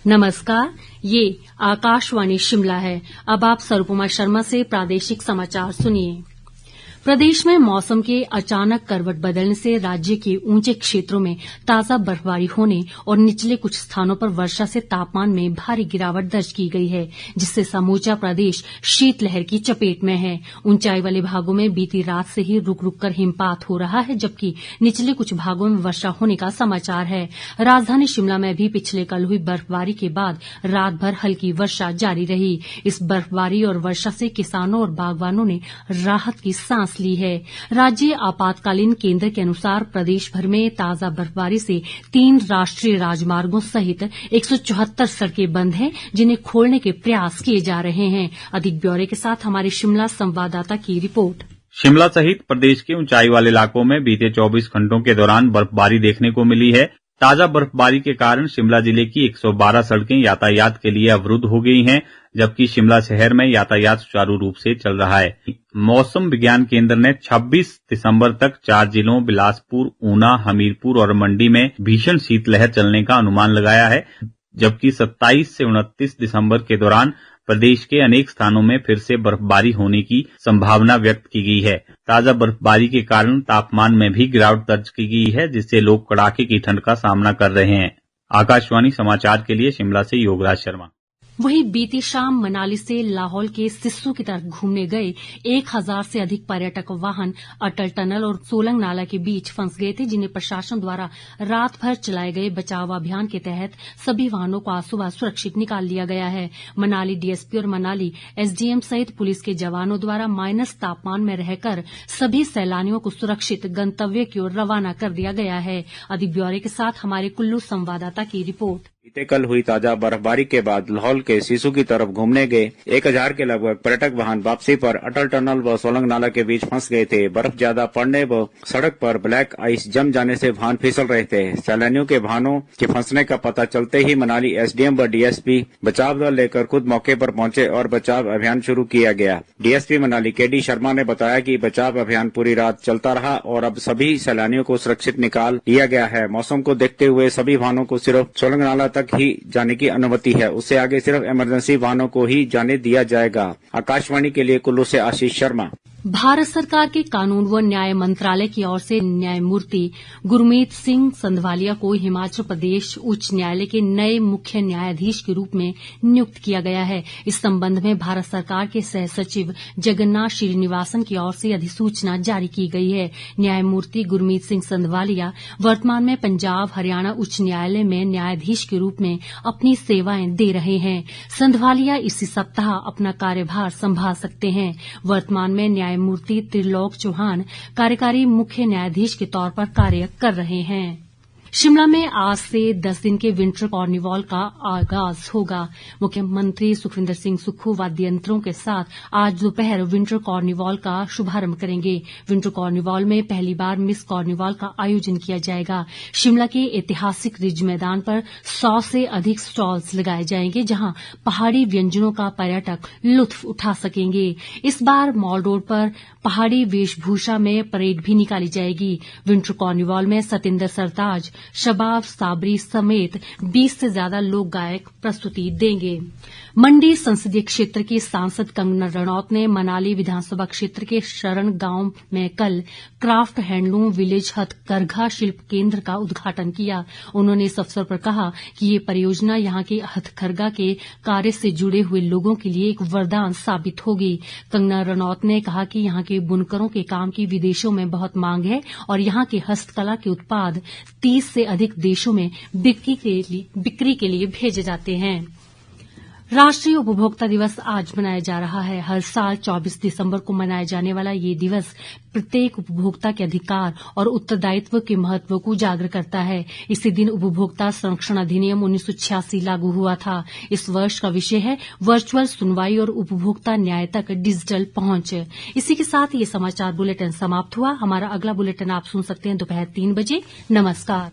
नमस्कार, ये आकाशवाणी शिमला है। अब आप सरुपमा शर्मा से प्रादेशिक समाचार सुनिए। प्रदेश में मौसम के अचानक करवट बदलने से राज्य के ऊंचे क्षेत्रों में ताजा बर्फबारी होने और निचले कुछ स्थानों पर वर्षा से तापमान में भारी गिरावट दर्ज की गई है, जिससे समूचा प्रदेश शीतलहर की चपेट में है। ऊंचाई वाले भागों में बीती रात से ही रुक रुक कर हिमपात हो रहा है, जबकि निचले कुछ भागों में वर्षा होने का समाचार है। राजधानी शिमला में भी पिछले कल हुई बर्फबारी के बाद रात भर हल्की वर्षा जारी रही। इस बर्फबारी और वर्षा से किसानों और बागवानों ने राहत की सांस ली है। राज्य आपातकालीन केंद्र के अनुसार प्रदेश भर में ताजा बर्फबारी से 3 राष्ट्रीय राजमार्गों सहित 174 सड़कें बंद हैं, जिन्हें खोलने के प्रयास किए जा रहे हैं। अधिक ब्यौरे के साथ हमारे शिमला संवाददाता की रिपोर्ट। शिमला सहित प्रदेश के ऊंचाई वाले इलाकों में बीते 24 घंटों के दौरान बर्फबारी देखने को मिली है। ताजा बर्फबारी के कारण शिमला जिले की 112 सड़कें यातायात के लिए अवरुद्ध हो गई हैं, जबकि शिमला शहर में यातायात सुचारू रूप से चल रहा है। मौसम विज्ञान केंद्र ने 26 दिसंबर तक 4 जिलों बिलासपुर, ऊना, हमीरपुर और मंडी में भीषण शीतलहर चलने का अनुमान लगाया है, जबकि 27 से 29 दिसंबर के दौरान प्रदेश के अनेक स्थानों में फिर से बर्फबारी होने की संभावना व्यक्त की गई है। ताजा बर्फबारी के कारण तापमान में भी गिरावट दर्ज की गई है, जिससे लोग कड़ाके की ठंड का सामना कर रहे हैं। आकाशवाणी समाचार के लिए शिमला से योगराज शर्मा। वहीं बीती शाम मनाली से लाहौल के सिस्सू की तरफ घूमने गए 1000 से अधिक पर्यटक वाहन अटल टनल और सोलंग नाला के बीच फंस गए थे, जिन्हें प्रशासन द्वारा रात भर चलाए गए बचाव अभियान के तहत सभी वाहनों को आज सुबह सुरक्षित निकाल लिया गया है। मनाली डीएसपी और मनाली एसडीएम सहित पुलिस के जवानों द्वारा माइनस तापमान में रहकर सभी सैलानियों को सुरक्षित गंतव्य की ओर रवाना कर दिया गया है। अधिक ब्यौरे के साथ हमारे कुल्लू संवाददाता की रिपोर्ट। बीते कल हुई ताजा बर्फबारी के बाद लाहौल के सिस्सू की तरफ घूमने गए 1000 के लगभग पर्यटक वाहन वापसी पर अटल टनल व सोलंग नाला के बीच फंस गए थे। बर्फ ज्यादा पड़ने व सड़क पर ब्लैक आइस जम जाने से वाहन फिसल रहे थे। सैलानियों के वाहनों के फंसने का पता चलते ही मनाली एसडीएम व डीएसपी बचाव दल लेकर खुद मौके पर पहुंचे और बचाव अभियान शुरू किया गया। डीएसपी मनाली केडी शर्मा ने बताया कि बचाव अभियान पूरी रात चलता रहा और अब सभी सैलानियों को सुरक्षित निकाल लिया गया है। मौसम को देखते हुए सभी वाहनों को सिर्फ सोलंग नाला तक ही जाने की अनुमति है, उससे आगे सिर्फ इमरजेंसी वाहनों को ही जाने दिया जाएगा। आकाशवाणी के लिए कुल्लू से आशीष शर्मा। भारत सरकार के कानून व न्याय मंत्रालय की ओर से न्यायमूर्ति गुरमीत सिंह संधवालिया को हिमाचल प्रदेश उच्च न्यायालय के नए मुख्य न्यायाधीश के रूप में नियुक्त किया गया है। इस संबंध में भारत सरकार के सह सचिव जगन्नाथ श्रीनिवासन की ओर से अधिसूचना जारी की गई है। न्यायमूर्ति गुरमीत सिंह संधवालिया वर्तमान में पंजाब हरियाणा उच्च न्यायालय में न्यायाधीश के रूप में अपनी सेवाएं दे रहे हैं। संधवालिया इसी सप्ताह अपना कार्यभार संभाल सकते हैं। वर्तमान में न्यायमूर्ति त्रिलोक चौहान कार्यकारी मुख्य न्यायाधीश के तौर पर कार्य कर रहे हैं। शिमला में आज से 10 दिन के विंटर कार्निवाल का आगाज होगा। मुख्यमंत्री सुखविंदर सिंह सुक्खू वाद्य यंत्रों के साथ आज दोपहर विंटर कार्निवाल का शुभारंभ करेंगे। विंटर कार्निवाल में पहली बार मिस कार्निवाल का आयोजन किया जाएगा। शिमला के ऐतिहासिक रिज मैदान पर 100 से अधिक स्टॉल्स लगाए जाएंगे, जहां पहाड़ी व्यंजनों का पर्यटक लुत्फ उठा सकेंगे। इस बार मॉल रोड पर पहाड़ी वेशभूषा में परेड भी निकाली जाएगी। विंटर कार्निवाल में सतिंदर सरताज, शबाब साबरी समेत 20 से ज्यादा लोक गायक प्रस्तुति देंगे। मंडी संसदीय क्षेत्र की सांसद कंगना रणौत ने मनाली विधानसभा क्षेत्र के शरण गांव में कल क्राफ्ट हैंडलूम विलेज हथकरघा शिल्प केंद्र का उद्घाटन किया। उन्होंने इस अवसर पर कहा कि ये परियोजना यहां के हथकरघा के कार्य से जुड़े हुए लोगों के लिए एक वरदान साबित होगी। कंगना रणौत ने कहा कि यहां के बुनकरों के काम की विदेशों में बहुत मांग है और यहां के हस्तकला के उत्पाद 30 से अधिक देशों में बिक्री के लिए भेजे जाते हैं। राष्ट्रीय उपभोक्ता दिवस आज मनाया जा रहा है। हर साल 24 दिसंबर को मनाया जाने वाला ये दिवस प्रत्येक उपभोक्ता के अधिकार और उत्तरदायित्व के महत्व को उजागर करता है। इसी दिन उपभोक्ता संरक्षण अधिनियम 1986 लागू हुआ था। इस वर्ष का विषय है वर्चुअल सुनवाई और उपभोक्ता न्याय तक डिजिटल पहुंच। इसी के साथ ये समाचार बुलेटिन समाप्त हुआ। हमारा अगला बुलेटिन आप सुन सकते हैं दोपहर 3 बजे। नमस्कार।